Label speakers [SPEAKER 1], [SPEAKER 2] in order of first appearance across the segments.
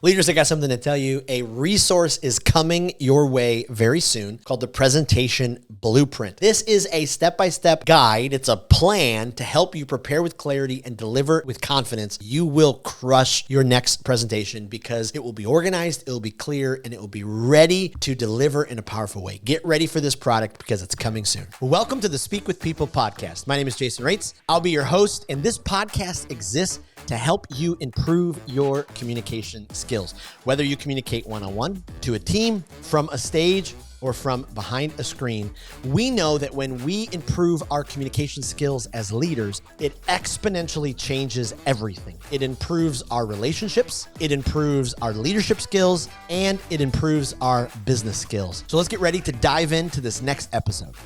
[SPEAKER 1] Leaders, I got something to tell you. A resource is coming your way very soon called the Presentation Blueprint. This is a step-by-step guide. It's a plan to help you prepare with clarity and deliver with confidence. You will crush your next presentation because it will be organized, it will be clear, and it will be ready to deliver in a powerful way. Get ready for this product because it's coming soon. Welcome to the Speak with People podcast. My name is Jason Raitz. I'll be your host, and this podcast exists to help you improve your communication skills. Whether you communicate one-on-one, to a team, from a stage, or from behind a screen, we know that when we improve our communication skills as leaders, it exponentially changes everything. It improves our relationships, it improves our leadership skills, and it improves our business skills. So let's get ready to dive into this next episode.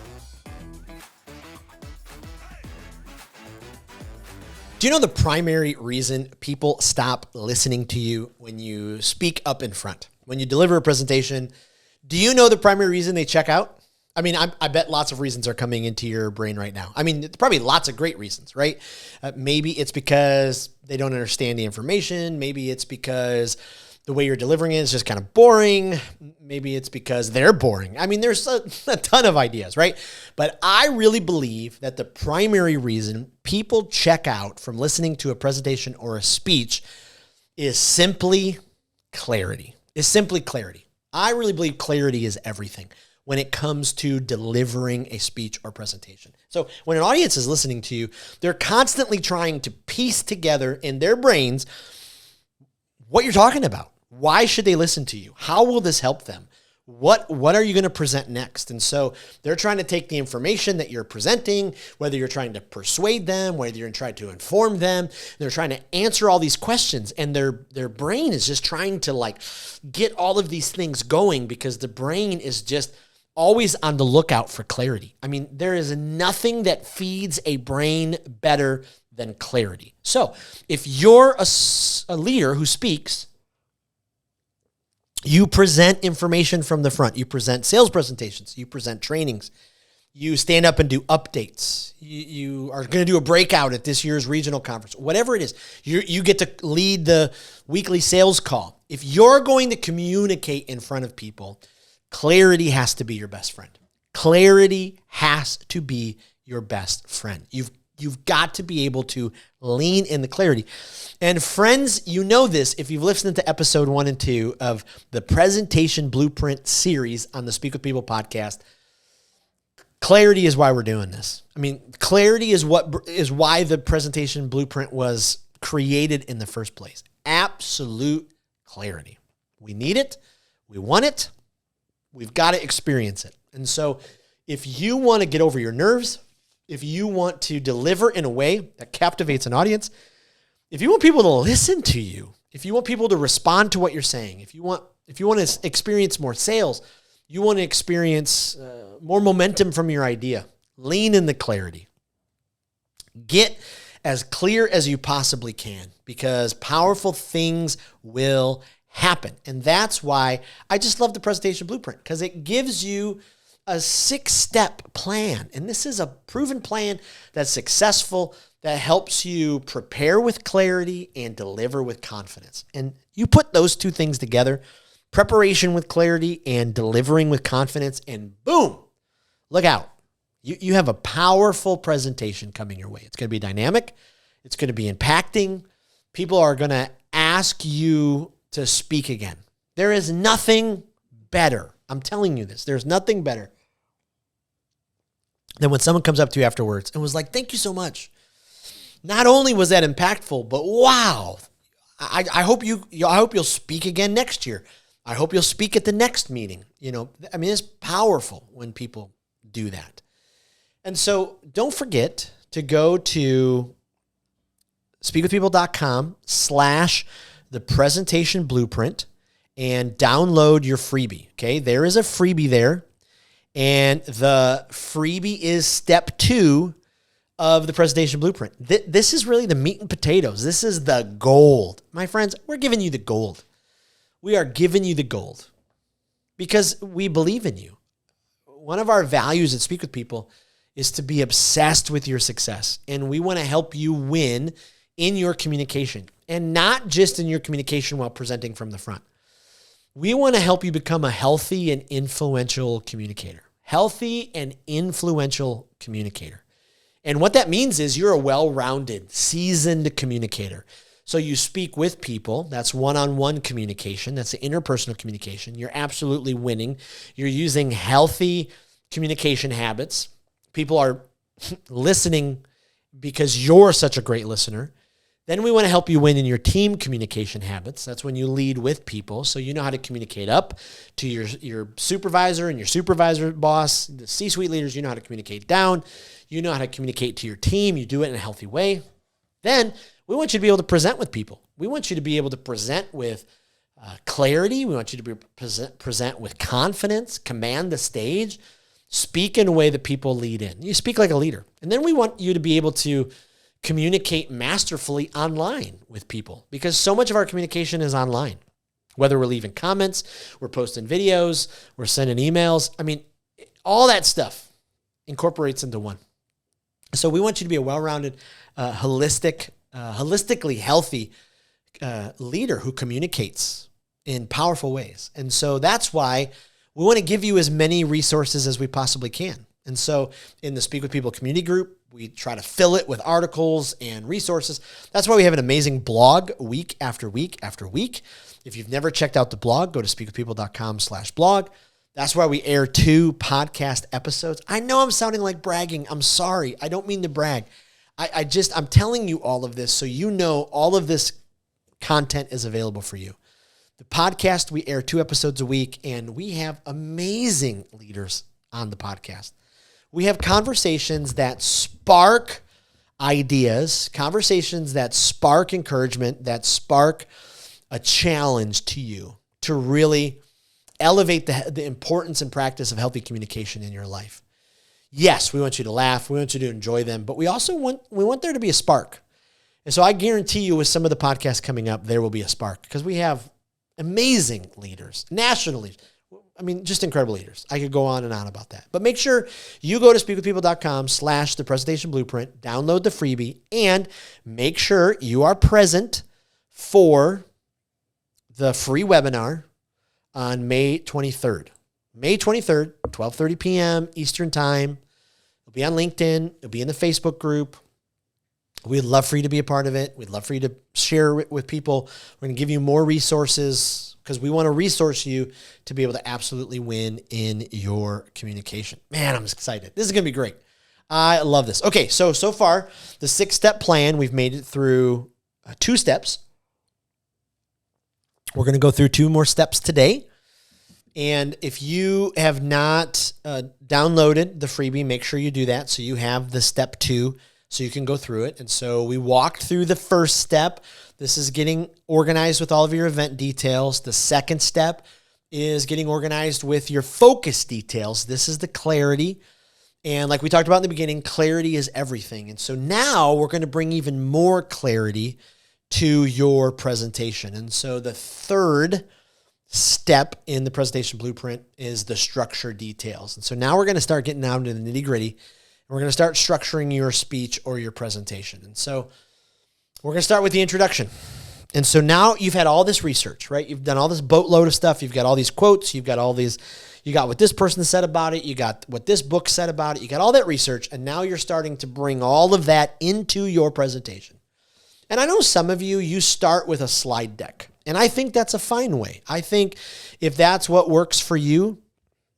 [SPEAKER 1] Do you know the primary reason people stop listening to you when you speak up in front? When you deliver a presentation, do you know the primary reason they check out? I mean, I bet lots of reasons are coming into your brain right now. I mean, probably lots of great reasons, right? Maybe it's because they don't understand the information. Maybe it's because the way you're delivering it is just kind of boring. Maybe it's because they're boring. I mean, there's a ton of ideas, right? But I really believe that the primary reason people check out from listening to a presentation or a speech is simply clarity. I really believe clarity is everything when it comes to delivering a speech or presentation. So when an audience is listening to you, they're constantly trying to piece together in their brains what you're talking about. Why should they listen to you? How will this help them? What are you going to present next? And so they're trying to take the information that you're presenting, whether you're trying to persuade them, whether you're trying to inform them, they're trying to answer all these questions, and their brain is just trying to get all of these things going because the brain is just always on the lookout for clarity. I mean, there is nothing that feeds a brain better than clarity. So if you're a leader who speaks, you present information from the front. You present sales presentations. You present trainings. You stand up and do updates. You are going to do a breakout at this year's regional conference. Whatever it is, you get to lead the weekly sales call. If you're going to communicate in front of people, clarity has to be your best friend. Clarity has to be your best friend. You've got to be able to lean in the clarity. And friends, you know this if you've listened to episode 1 and 2 of the Presentation Blueprint series on the Speak with People podcast. Clarity is why we're doing this. I mean, clarity is why the Presentation Blueprint was created in the first place. Absolute clarity. We need it. We want it. We've got to experience it. And so if you want to get over your nerves, if you want to deliver in a way that captivates an audience, if you want people to listen to you, if you want people to respond to what you're saying, if you want to experience more sales, you want to experience more momentum from your idea, lean in the clarity. Get as clear as you possibly can because powerful things will happen. And that's why I just love the Presentation Blueprint because it gives you a 6-step plan. And this is a proven plan that's successful, that helps you prepare with clarity and deliver with confidence. And you put those two things together, preparation with clarity and delivering with confidence, and boom, look out. You have a powerful presentation coming your way. It's going to be dynamic. It's going to be impacting. People are going to ask you to speak again. There is nothing better. I'm telling you this. There's nothing better than when someone comes up to you afterwards and was like, thank you so much. Not only was that impactful, but wow, I hope you'll speak again next year. I hope you'll speak at the next meeting. I mean, it's powerful when people do that. And so don't forget to go to speakwithpeople.com/the presentation blueprint and download your freebie. Okay. There is a freebie there. And the freebie is step 2 of the Presentation Blueprint. This is really the meat and potatoes. This is the gold. My friends, we're giving you the gold. We are giving you the gold because we believe in you. One of our values at Speak with People is to be obsessed with your success. And we want to help you win in your communication. and not just in your communication while presenting from the front. We want to help you become a healthy and influential communicator. Healthy and influential communicator. And what that means is you're a well-rounded, seasoned communicator. So you speak with people. That's one-on-one communication. That's the interpersonal communication. You're absolutely winning. You're using healthy communication habits. People are listening because you're such a great listener. Then we want to help you win in your team communication habits. That's when you lead with people. So you know how to communicate up to your supervisor and your supervisor boss, the C-suite leaders. You know how to communicate down. You know how to communicate to your team. You do it in a healthy way. Then we want you to be able to present with people. We want you to be able to present with clarity. We want you to present with confidence, command the stage, speak in a way that people lead in. You speak like a leader. And then we want you to be able to communicate masterfully online with people, because so much of our communication is online. Whether we're leaving comments, we're posting videos, we're sending emails. I mean, all that stuff incorporates into one. So we want you to be a well-rounded, holistically healthy leader who communicates in powerful ways. And so that's why we want to give you as many resources as we possibly can. And so in the Speak with People community group, we try to fill it with articles and resources. That's why we have an amazing blog week after week after week. If you've never checked out the blog, go to speakwithpeople.com/blog. That's why we air 2 podcast episodes. I know I'm sounding like bragging. I'm sorry. I don't mean to brag. I'm telling you all of this so you know all of this content is available for you. The podcast, we air 2 episodes a week, and we have amazing leaders on the podcast. We have conversations that spark ideas, conversations that spark encouragement, that spark a challenge to you to really elevate the importance and practice of healthy communication in your life. Yes, we want you to laugh. We want you to enjoy them, but we also want there to be a spark. And so I guarantee you with some of the podcasts coming up, there will be a spark because we have amazing leaders, national leaders. I mean, just incredible leaders. I could go on and on about that. But make sure you go to speakwithpeople.com/the presentation blueprint, download the freebie, and make sure you are present for the free webinar on May 23rd. May 23rd, 12:30 p.m. Eastern Time. It'll be on LinkedIn. It'll be in the Facebook group. We'd love for you to be a part of it. We'd love for you to share it with people. We're going to give you more resources because we want to resource you to be able to absolutely win in your communication. Man, I'm excited. This is going to be great. I love this. Okay, so far, the 6-step plan, we've made it through 2 steps. We're going to go through 2 more steps today. And if you have not downloaded the freebie, make sure you do that so you have the step 2 so you can go through it. And so we walked through the first step. This is getting organized with all of your event details. The second step is getting organized with your focus details. This is the clarity. And like we talked about in the beginning, clarity is everything. And so now we're going to bring even more clarity to your presentation. And so the third step in the presentation blueprint is the structure details. And so now we're going to start getting down to the nitty-gritty. We're going to start structuring your speech or your presentation. And so we're going to start with the introduction. And so now you've had all this research, right? You've done all this boatload of stuff. You've got all these quotes. You've got all these, you got what this person said about it. You got what this book said about it. You got all that research. And now you're starting to bring all of that into your presentation. And I know some of you start with a slide deck. And I think that's a fine way. I think if that's what works for you,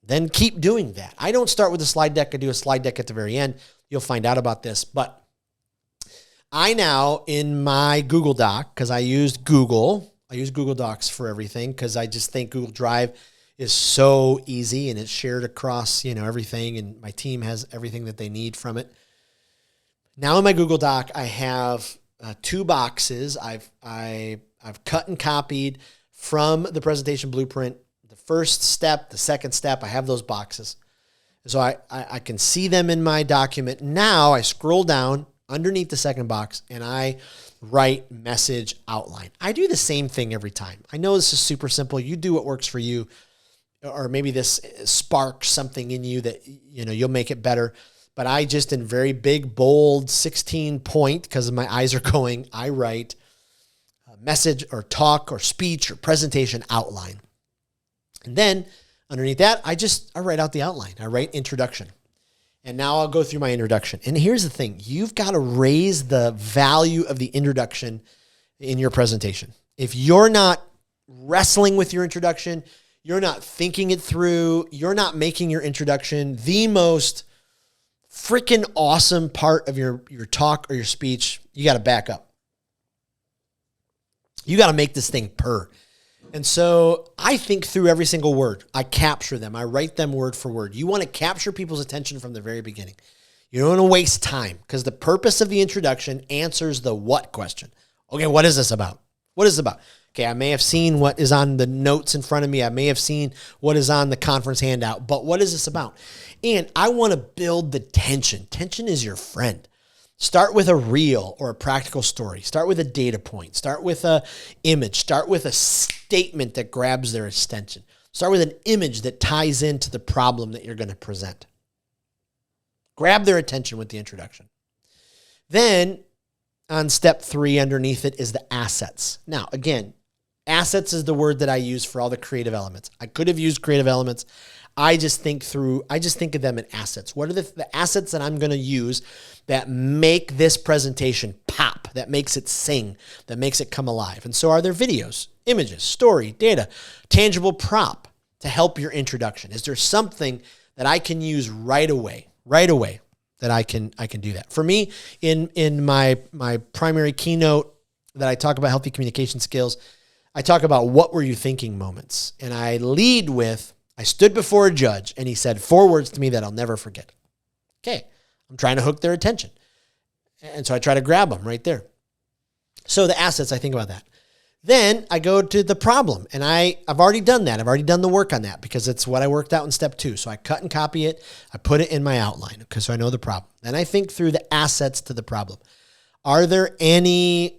[SPEAKER 1] then keep doing that. I don't start with a slide deck. I do a slide deck at the very end. You'll find out about this. But I now, in my Google Doc, because I use Google Docs for everything because I just think Google Drive is so easy and it's shared across, everything, and my team has everything that they need from it. Now in my Google Doc, I have 2 boxes. I've cut and copied from the presentation blueprint. The first step, the second step, I have those boxes. So I can see them in my document. Now I scroll down underneath the second box and I write message outline. I do the same thing every time. I know this is super simple. You do what works for you, or maybe this sparks something in you that, you'll make it better. But I just, in very big, bold 16 point, because my eyes are going, I write message or talk or speech or presentation outline. And then underneath that, I write out the outline. I write introduction. And now I'll go through my introduction. And here's the thing. You've got to raise the value of the introduction in your presentation. If you're not wrestling with your introduction, you're not thinking it through, you're not making your introduction the most freaking awesome part of your talk or your speech, you got to back up. You got to make this thing purr. And so I think through every single word. I capture them. I write them word for word. You want to capture people's attention from the very beginning. You don't want to waste time because the purpose of the introduction answers the what question. Okay, what is this about? What is it about? Okay, I may have seen what is on the notes in front of me. I may have seen what is on the conference handout, but what is this about? And I want to build the tension. Tension is your friend. Start with a reel or a practical story. Start with a data point. Start with an image. Start with a statement that grabs their attention. Start with an image that ties into the problem that you're going to present. Grab their attention with the introduction. Then on step 3 underneath it is the assets. Now, again, assets is the word that I use for all the creative elements. I could have used creative elements. I just think of them in assets. What are the assets that I'm going to use that make this presentation pop, that makes it sing, that makes it come alive? And so are there videos, images, story, data, tangible prop to help your introduction? Is there something that I can use right away that I can do that? For me, in my primary keynote that I talk about healthy communication skills, I talk about what were you thinking moments. And I lead with, I stood before a judge and he said 4 words to me that I'll never forget. Okay, I'm trying to hook their attention. And so I try to grab them right there. So the assets, I think about that. Then I go to the problem, and I've already done that. I've already done the work on that because it's what I worked out in step 2. So I cut and copy it. I put it in my outline because so I know the problem. Then I think through the assets to the problem. Are there any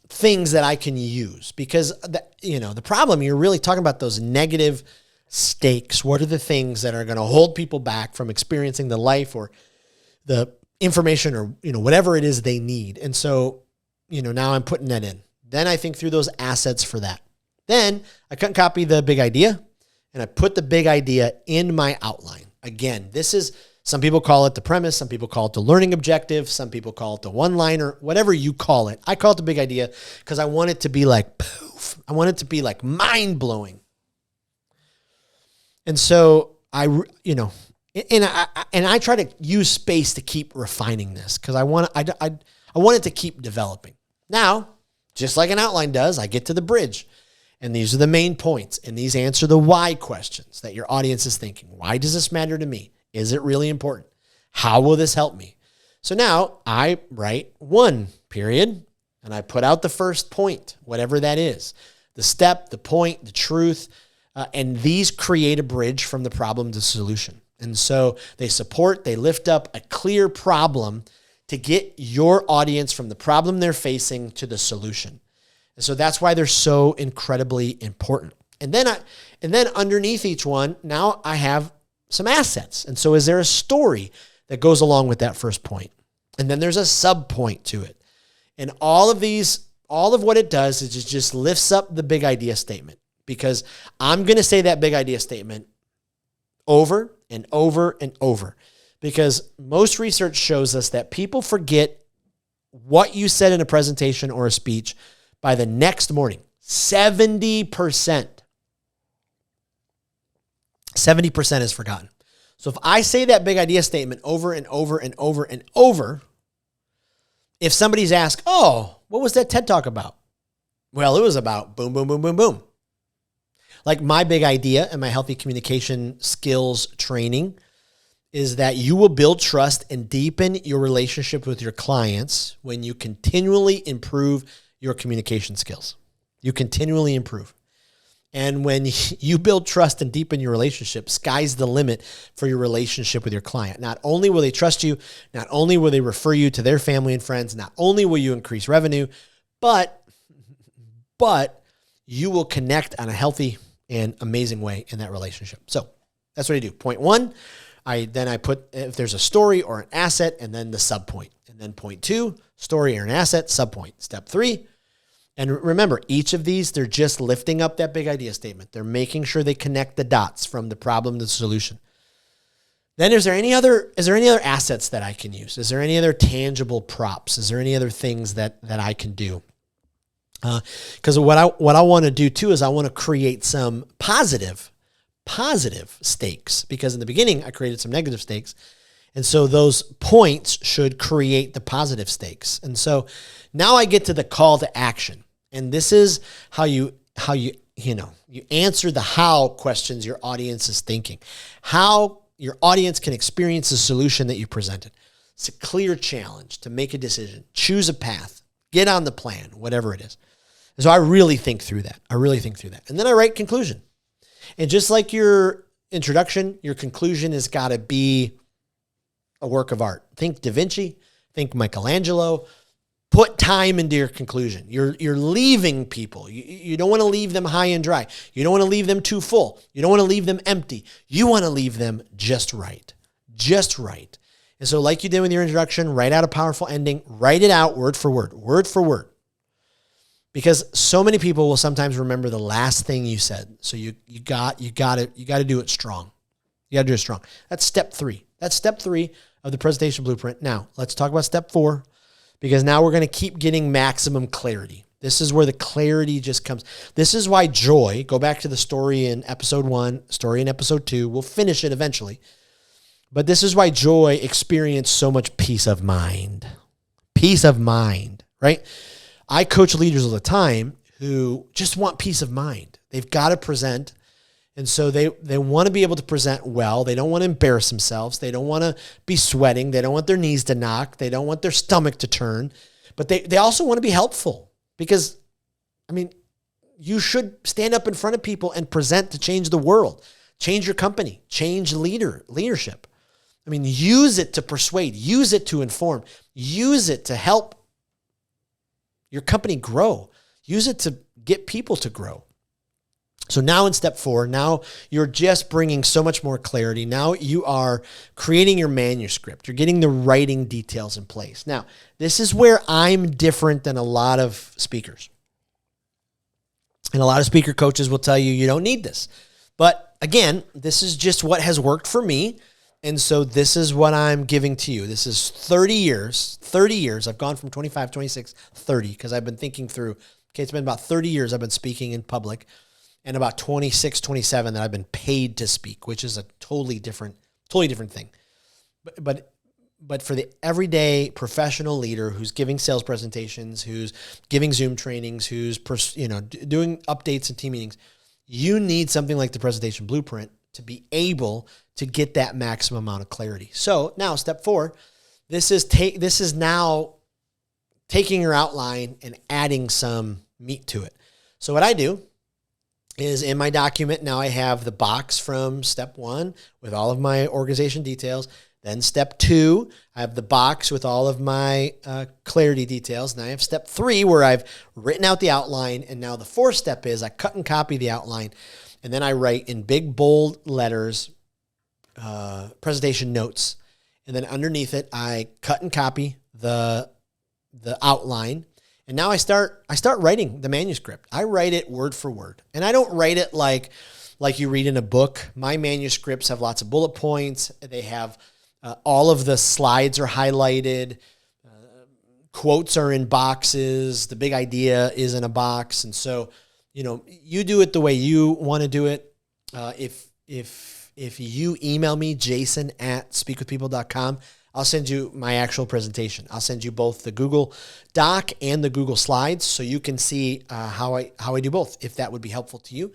[SPEAKER 1] things that I can use? Because the problem, you're really talking about those negative stakes. What are the things that are going to hold people back from experiencing the life or the information or whatever it is they need? And so now I'm putting that in. Then I think through those assets for that. Then I cut and copy the big idea and I put the big idea in my outline. Again, some people call it the premise. Some people call it the learning objective. Some people call it the one-liner, whatever you call it. I call it the big idea because I want it to be like poof. I want it to be like mind-blowing. And so I try to use space to keep refining this because I want it to keep developing. Now, just like an outline does, I get to the bridge. And these are the main points. And these answer the why questions that your audience is thinking. Why does this matter to me? Is it really important? How will this help me? So now I write 1 period, and I put out the first point, whatever that is. The step, the point, the truth. And these create a bridge from the problem to solution. And so they lift up a clear problem to get your audience from the problem they're facing to the solution. And so that's why they're so incredibly important. And then underneath each one, now I have some assets. And so is there a story that goes along with that first point? And then there's a sub point to it. And all of what it does is it just lifts up the big idea statement, because I'm going to say that big idea statement over and over and over. Because most research shows us that people forget what you said in a presentation or a speech by the next morning. 70%. 70% is forgotten. So if I say that big idea statement over and over and over and over, if somebody's asked, oh, what was that TED Talk about? Well, it was about boom, boom, boom, boom, boom. Like my big idea and my healthy communication skills training is that you will build trust and deepen your relationship with your clients when you continually improve your communication skills. You continually improve. And when you build trust and deepen your relationship, sky's the limit for your relationship with your client. Not only will they trust you, not only will they refer you to their family and friends, not only will you increase revenue, but you will connect on a healthy and amazing way in that relationship. So that's what I do. Point 1, I put if there's a story or an asset, and then the sub point. And then point 2, story or an asset, sub point. Step 3, And remember, each of these, they're just lifting up that big idea statement. They're making sure they connect the dots from the problem to the solution. Then is there any other assets that I can use? Is there any other tangible props? Is there any other things that I can do? Because what I want to do too is I want to create some positive stakes, because in the beginning I created some negative stakes. And so those points should create the positive stakes. And so now I get to the call to action. And this is how you answer the how questions your audience is thinking. How your audience can experience the solution that you presented. It's a clear challenge to make a decision, choose a path, get on the plan, whatever it is. And so I really think through that. And then I write conclusion. And just like your introduction, your conclusion has got to be a work of art. Think Da Vinci, think Michelangelo. Put time into your conclusion. You're leaving people. You don't want to leave them high and dry. You don't want to leave them too full. You don't want to leave them empty. You want to leave them just right. Just right. And so like you did with your introduction, write out a powerful ending. Write it out word for word. Because so many people will sometimes remember the last thing you said. So you got to do it strong. You got to do it strong. That's step 3. That's step 3 of the presentation blueprint. Now, let's talk about step 4. Because now we're going to keep getting maximum clarity. This is where the clarity just comes. This is why joy, go back to the story in episode 1, story in episode 2. We'll finish it eventually. But this is why joy experienced so much peace of mind. Peace of mind, right? I coach leaders all the time who just want peace of mind. They've got to present. And so they want to be able to present well. They don't want to embarrass themselves. They don't want to be sweating. They don't want their knees to knock. They don't want their stomach to turn. But they also want to be helpful because, you should stand up in front of people and present to change the world, change your company, change leadership. Use it to persuade, use it to inform, use it to help your company grow, use it to get people to grow. So now in step 4, now you're just bringing so much more clarity. Now you are creating your manuscript. You're getting the writing details in place. Now, this is where I'm different than a lot of speakers. And a lot of speaker coaches will tell you, you don't need this. But again, this is just what has worked for me. And so this is what I'm giving to you. This is 30 years. I've gone from 25, 26, 30, because I've been thinking through, it's been about 30 years I've been speaking in public. And about 26, 27 that I've been paid to speak, which is a totally different thing. But for the everyday professional leader who's giving sales presentations, who's giving Zoom trainings, who's doing updates and team meetings, you need something like the presentation blueprint to be able to get that maximum amount of clarity. So now step 4, this is now taking your outline and adding some meat to it. So what I do is in my document, now I have the box from step 1 with all of my organization details. Then step 2, I have the box with all of my clarity details. And I have step 3 where I've written out the outline. And now the 4th step is I cut and copy the outline. And then I write in big, bold letters, presentation notes. And then underneath it, I cut and copy the outline. And now I start writing the manuscript. I write it word for word. And I don't write it like you read in a book. My manuscripts have lots of bullet points. They have all of the slides are highlighted. Quotes are in boxes. The big idea is in a box. And so, you do it the way you want to do it. If you email me, jason@speakwithpeople.com, I'll send you my actual presentation. I'll send you both the Google Doc and the Google Slides so you can see how I do both, if that would be helpful to you.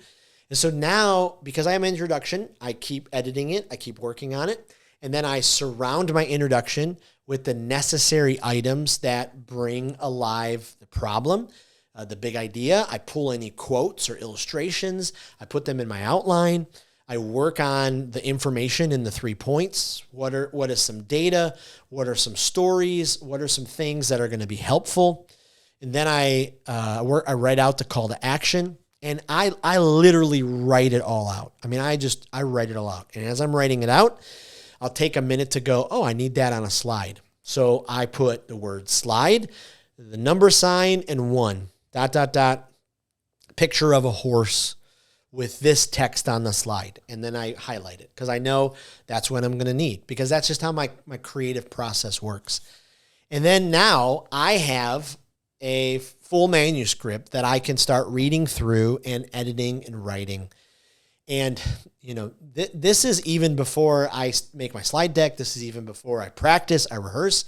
[SPEAKER 1] And so now, because I have an introduction, I keep editing it. I keep working on it. And then I surround my introduction with the necessary items that bring alive the problem, the big idea. I pull any quotes or illustrations. I put them in my outline. I work on the information in the 3 points. What is some data? What are some stories? What are some things that are going to be helpful? And then I write out the call to action, and I literally write it all out. I write it all out. And as I'm writing it out, I'll take a minute to go, I need that on a slide. So I put the word slide, the number sign, and 1. picture of a horse with this text on the slide. And then I highlight it because I know that's what I'm going to need, because that's just how my creative process works. And then now I have a full manuscript that I can start reading through and editing and writing. And, this is even before I make my slide deck. This is even before I practice, I rehearse.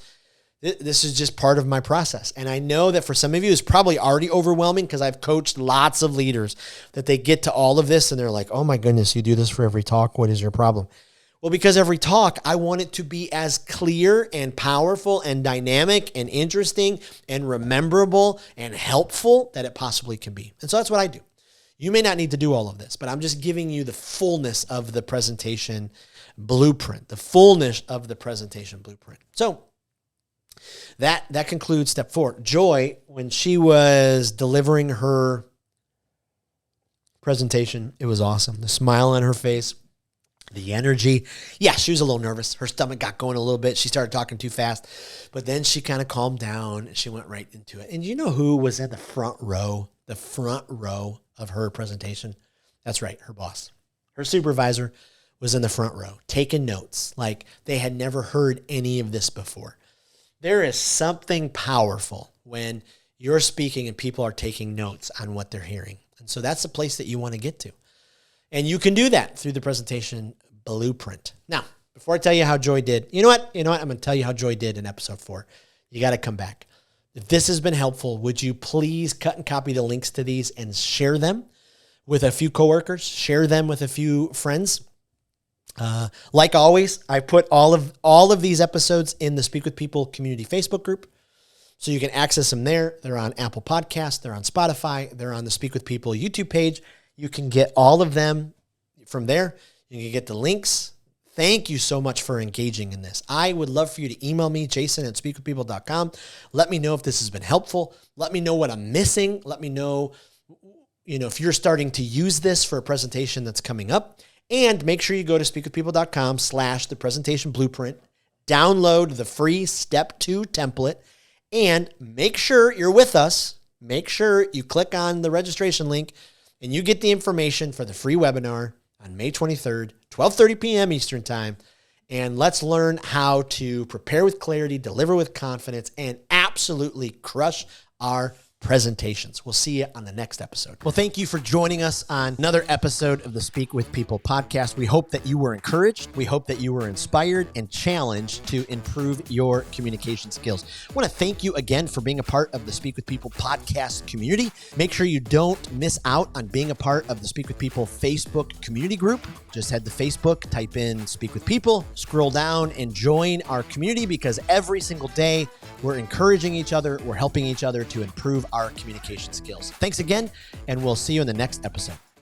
[SPEAKER 1] This is just part of my process. And I know that for some of you, it's probably already overwhelming, because I've coached lots of leaders that they get to all of this and they're like, oh my goodness, you do this for every talk. What is your problem? Well, because every talk, I want it to be as clear and powerful and dynamic and interesting and rememberable and helpful that it possibly can be. And so that's what I do. You may not need to do all of this, but I'm just giving you the fullness of the presentation blueprint, So that concludes step 4. Joy, when she was delivering her presentation, it was awesome. The smile on her face, the energy. Yeah, she was a little nervous. Her stomach got going a little bit. She started talking too fast, but then she kind of calmed down and she went right into it. And you know who was in the front row of her presentation? That's right, her boss. Her supervisor was in the front row taking notes like they had never heard any of this before. There is something powerful when you're speaking and people are taking notes on what they're hearing. And so that's the place that you want to get to. And you can do that through the presentation blueprint. Now, before I tell you how Joy did, you know what? I'm going to tell you how Joy did in episode 4. You got to come back. If this has been helpful, would you please cut and copy the links to these and share them with a few coworkers, share them with a few friends. Like always, I put all of these episodes in the Speak with People community Facebook group, so you can access them there. They're on Apple Podcasts, they're on Spotify, they're on the Speak with People YouTube page. You can get all of them from there. You can get the links. Thank you so much for engaging in this. I would love for you to email me, jason@speakwithpeople.com. Let me know if this has been helpful. Let me know what I'm missing. Let me know, if you're starting to use this for a presentation that's coming up. And make sure you go to speakwithpeople.com/the presentation blueprint, download the free step 2 template, and make sure you're with us. Make sure you click on the registration link and you get the information for the free webinar on May 23rd, 12:30 p.m. Eastern Time. And let's learn how to prepare with clarity, deliver with confidence, and absolutely crush our presentations. We'll see you on the next episode. Well, thank you for joining us on another episode of the Speak with People podcast. We hope that you were encouraged. We hope that you were inspired and challenged to improve your communication skills. I want to thank you again for being a part of the Speak with People podcast community. Make sure you don't miss out on being a part of the Speak with People Facebook community group. Just head to Facebook, type in Speak with People, scroll down and join our community, because every single day we're encouraging each other, we're helping each other to improve our communication skills. Thanks again, and we'll see you in the next episode.